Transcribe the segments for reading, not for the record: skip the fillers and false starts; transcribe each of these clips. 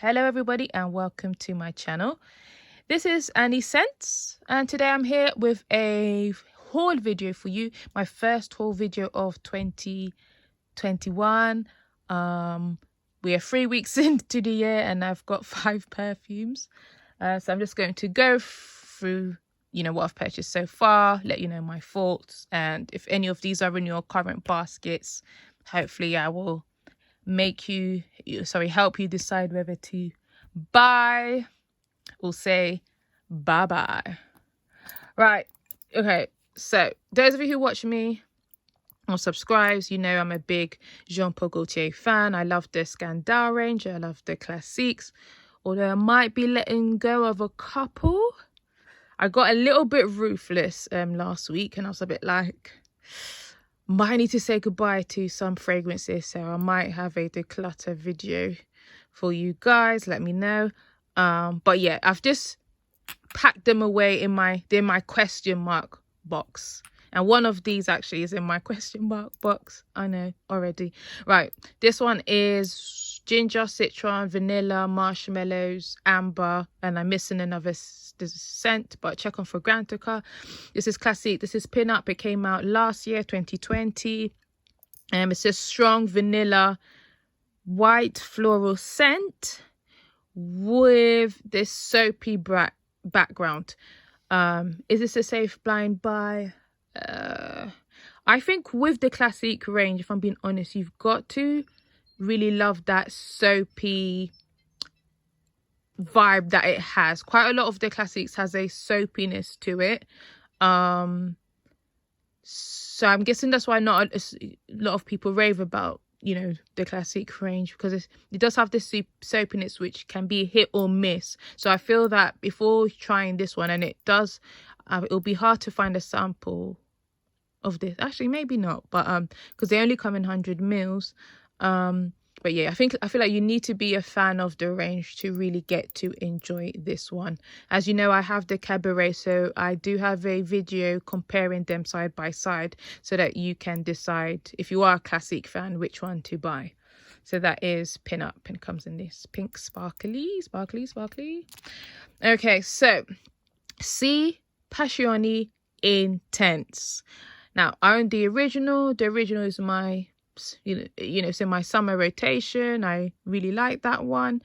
Hello everybody and welcome to my channel. This is Annie Scents and today I'm here with a haul video for you. My first haul video of 2021. We are 3 weeks into the year and I've got 5 perfumes. So I'm just going to go through what I've purchased so far, let you know my thoughts, and if any of these are in your current baskets, hopefully I will help you decide whether to buy or say bye-bye. Right, okay, so those of you who watch me or subscribes, I'm a big Jean-Paul Gaultier fan. I love the Scandal range, I love the Classiques, although I might be letting go of a couple. I got a little bit ruthless last week and I was a bit like, might need to say goodbye to some fragrances, so I might have a declutter video for you guys. Let me know. But yeah, I've just packed them away in my question mark box, and one of these actually is in my question mark box. I know already. Right, this one is ginger, citron, vanilla, marshmallows, amber, and I'm missing another scent, but check on Fragrantica. This is Classique. This is Pinup. It came out last year, 2020. It's a strong vanilla white floral scent with this soapy background. Is this a safe blind buy? I think with the Classique range, if I'm being honest, you've got to really love that soapy vibe that it has. Quite a lot of the Classiques has a soapiness to it. So I'm guessing that's why not a lot of people rave about the Classique range, because it does have this soapiness which can be hit or miss. So I feel that before trying this one, and it'll be hard to find a sample of this. Actually, maybe not, but because they only come in 100 mils. But yeah, I feel like you need to be a fan of the range to really get to enjoy this one. As you know, I have the Cabaret, so I do have a video comparing them side by side so that you can decide, if you are a Classique fan, which one to buy. So that is Pinup and comes in this pink sparkly. Okay, so see Passioni Intense. Now, I own the original. The original is my it's in my summer rotation. I really like that one.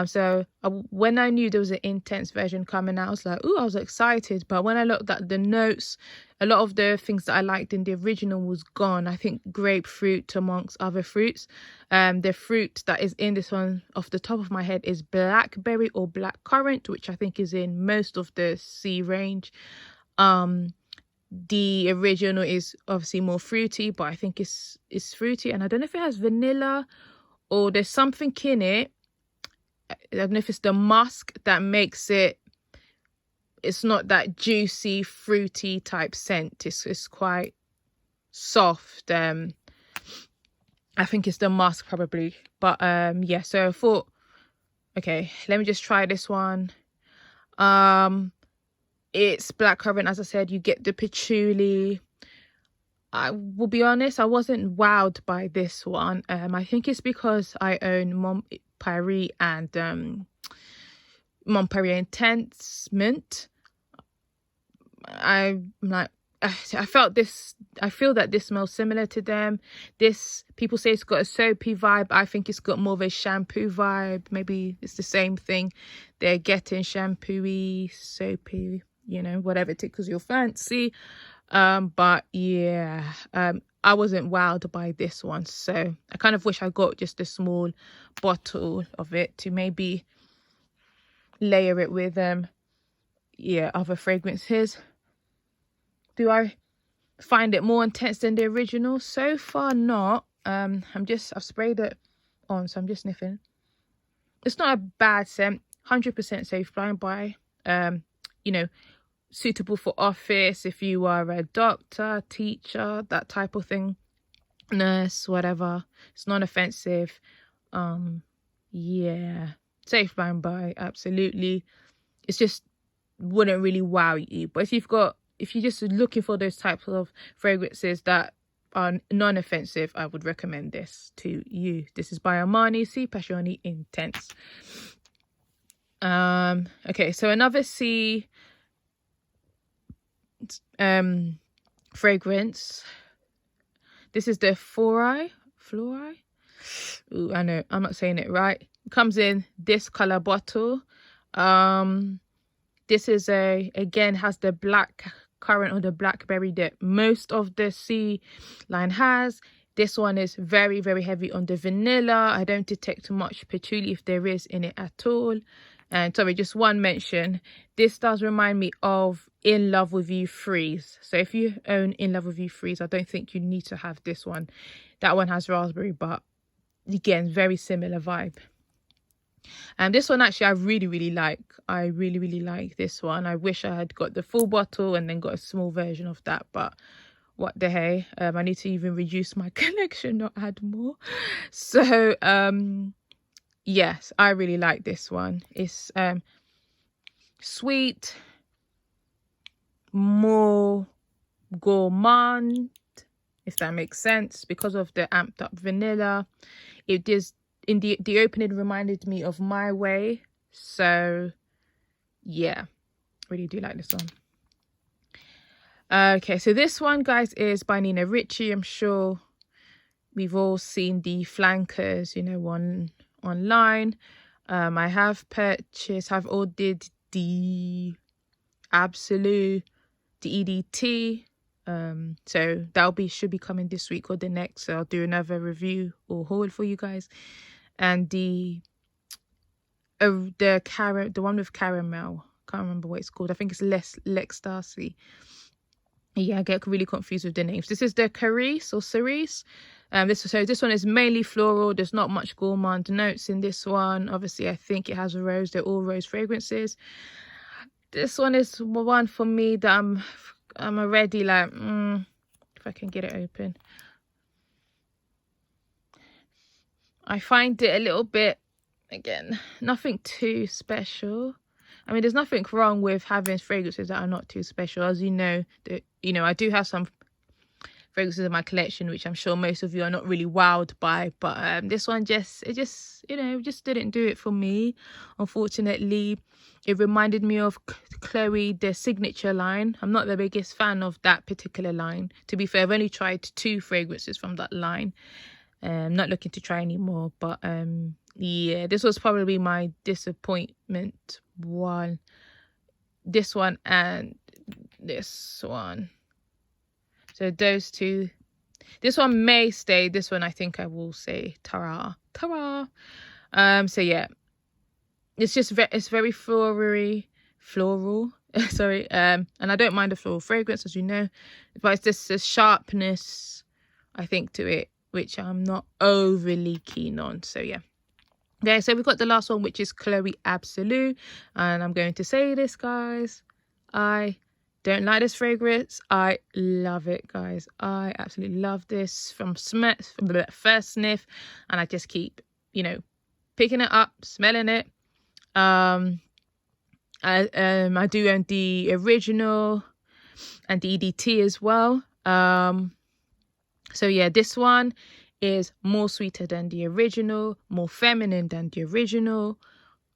So when I knew there was an intense version coming out, I was like, ooh, I was excited. But when I looked at the notes, a lot of the things that I liked in the original was gone. I think grapefruit amongst other fruits. The fruit that is in this one off the top of my head is blackberry or blackcurrant, which I think is in most of the C range. The original is obviously more fruity, but I think it's fruity, and I don't know if it has vanilla or there's something in it. I don't know if it's the musk that makes it's not that juicy fruity type scent. It's quite soft. I think it's the musk probably, but yeah, so I thought, okay, let me just try this one. It's blackcurrant, as I said. You get the patchouli. I will be honest, I wasn't wowed by this one. I think it's because I own Montpellier and Montpellier Intense Mint. I'm like, I feel that this smells similar to them. People say it's got a soapy vibe. I think it's got more of a shampoo vibe. Maybe it's the same thing. They're getting shampoo-y, soapy, whatever tickles your fancy. But yeah, I wasn't wowed by this one, so I kind of wish I got just a small bottle of it to maybe layer it with other fragrances. Do I find it more intense than the original? So far not. I've sprayed it on, so I'm just sniffing. It's not a bad scent. 100% safe blind buy. Suitable for office, if you are a doctor, teacher, that type of thing, nurse, whatever. It's not offensive. Yeah, safe blind buy, absolutely. It's just wouldn't really wow you. But if you're just looking for those types of fragrances that are non-offensive, I would recommend this to you. This is by Armani, C Passioni Intense. Okay, so another C fragrance. This is the Fiori. Ooh, I know I'm not saying it right. It comes in this color bottle. This is again has the black currant or the blackberry that most of the C line has. This one is very, very heavy on the vanilla. I don't detect much patchouli, if there is, in it at all. And sorry, just one mention. This does remind me of In Love With You Freeze. So if you own In Love With You Freeze, I don't think you need to have this one. That one has raspberry, but again, very similar vibe. And this one actually I really, really like. I really, really like this one. I wish I had got the full bottle and then got a small version of that, but what the hey. I need to even reduce my collection, not add more. So yes, I really like this one. It's sweet, more gourmand, if that makes sense, because of the amped up vanilla. It is in the opening reminded me of My Way. So yeah, really do like this one. Okay, so this one, guys, is by Ricci. I'm sure we've all seen the flankers, you know, online. I have I've ordered the Absolu, the EDT. So should be coming this week or the next. So I'll do another review or haul for you guys. And the one with caramel, can't remember what it's called. I think it's Lextasy. Yeah, I get really confused with the names. This is the Caresse or Cerise. This one is mainly floral. There's not much gourmand notes in this one. Obviously, I think it has a rose. They're all rose fragrances. This one is one for me that I'm already like, if I can get it open. I find it a little bit, again, nothing too special. I mean, there's nothing wrong with having fragrances that are not too special. As you know, I do have some fragrances in my collection, which I'm sure most of you are not really wowed by. But this one just didn't do it for me, unfortunately. It reminded me of Chloe, the signature line. I'm not the biggest fan of that particular line. To be fair, I've only tried 2 fragrances from that line. I'm not looking to try anymore, but yeah, this was probably my disappointment one. This one and this one. So those 2. This one may stay. This one I think I will say ta-ra. So yeah, it's very floral. Sorry. And I don't mind the floral fragrance, as you know, but it's just a sharpness, I think, to it, which I'm not overly keen on. So yeah. Okay, so we've got the last one, which is Chloe Absolu. And I'm going to say this, guys. I don't like this fragrance. I love it, guys. I absolutely love this from the first sniff. And I just keep, picking it up, smelling it. I do own the original and the EDT as well. So yeah, this one is more sweeter than the original, more feminine than the original.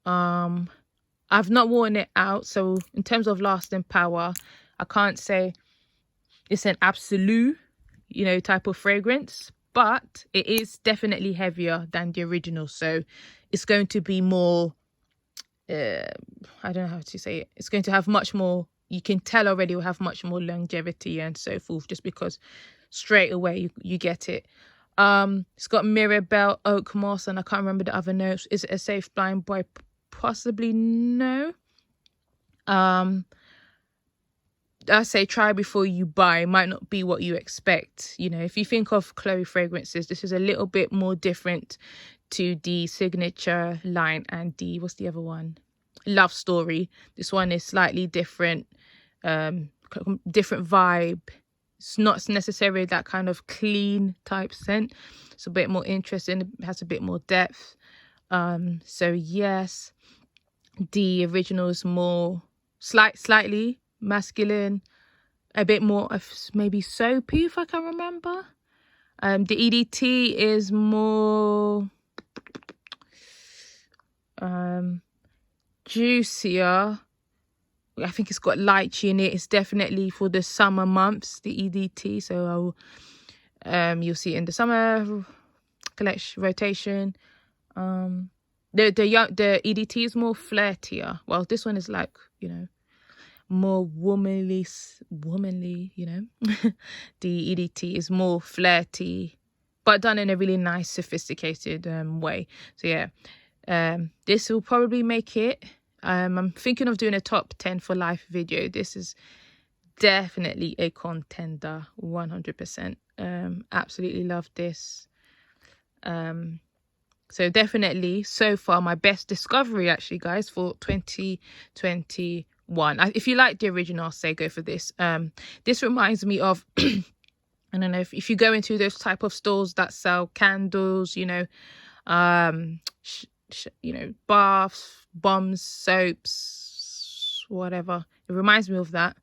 I've not worn it out, so in terms of lasting power, I can't say it's an absolute, type of fragrance, but it is definitely heavier than the original. So it's going to be more, I don't know how to say it. It's going to have much more, you can tell already, will have much more longevity and so forth, just because straight away you get it. It's got Mirabelle, Oak Moss, and I can't remember the other notes. Is it a safe blind boy? Possibly no. I say try before you buy. Might not be what you expect. If you think of Chloe fragrances, this is a little bit more different to the signature line and what's the other one? Love Story. This one is slightly different, different vibe. It's not necessarily that kind of clean type scent. It's a bit more interesting. It has a bit more depth. So yes, the original is more slightly masculine, a bit more of maybe soapy, if I can remember. The EDT is more juicier. I think it's got lychee in it. It's definitely for the summer months, the EDT. So you'll see it in the summer collection rotation. The EDT is more flirtier. Well, this one is like, you know, more womanly, you know. The EDT is more flirty, but done in a really nice, sophisticated way. So yeah, this will probably make it. I'm thinking of doing a top 10 for life video. This is definitely a contender, 100%. Absolutely love this. So definitely, so far, my best discovery, actually, guys, for 2021. If you like the original, I'll say go for this. This reminds me of, I don't know, if you go into those type of stores that sell candles, you know, you know, baths, bombs, soaps, whatever. It reminds me of that.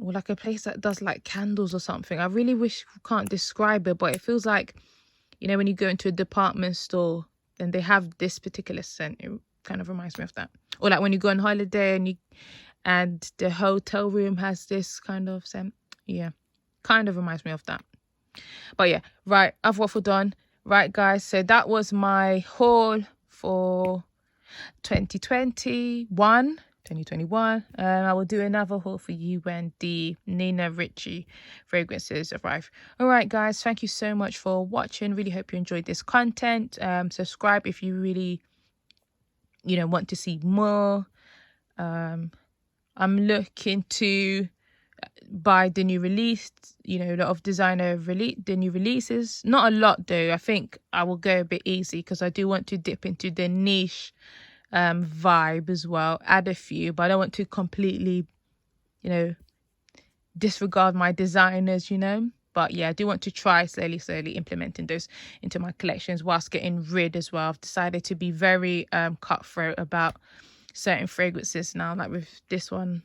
Or like a place that does like candles or something. I really wish I can't describe it, but it feels like, you know, when you go into a department store and they have this particular scent, it kind of reminds me of that. Or like when you go on holiday and the hotel room has this kind of scent. Yeah, kind of reminds me of that. But yeah, right, I've waffled done. Right, guys, so that was my haul for 2021. I will do another haul for you when the Nina Ricci fragrances arrive. All right, guys, thank you so much for watching. Really hope you enjoyed this content. Subscribe if you really, you know, want to see more. I'm looking to buy the new release, you know, a lot of designer the new releases. Not a lot though. I think I will go a bit easy because I do want to dip into the niche vibe as well. Add a few, but I don't want to completely, you know, disregard my designers, you know. But yeah, I do want to try slowly implementing those into my collections whilst getting rid as well. I've decided to be very cutthroat about certain fragrances now. Like with this one,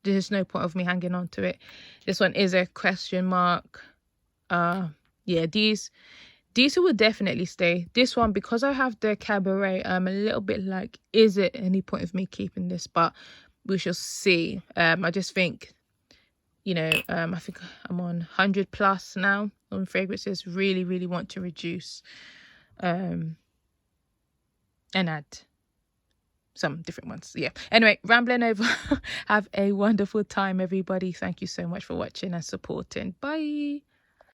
there's no point of me hanging on to it. This one is a question mark. Yeah, these will definitely stay. This one, because I have the Cabaret, I'm a little bit like, is it any point of me keeping this? But we shall see. I just think, you know, I think I'm on 100 plus now on fragrances. Really want to reduce and add some different ones. Yeah, anyway, rambling over. Have a wonderful time, everybody. Thank you so much for watching and supporting. Bye.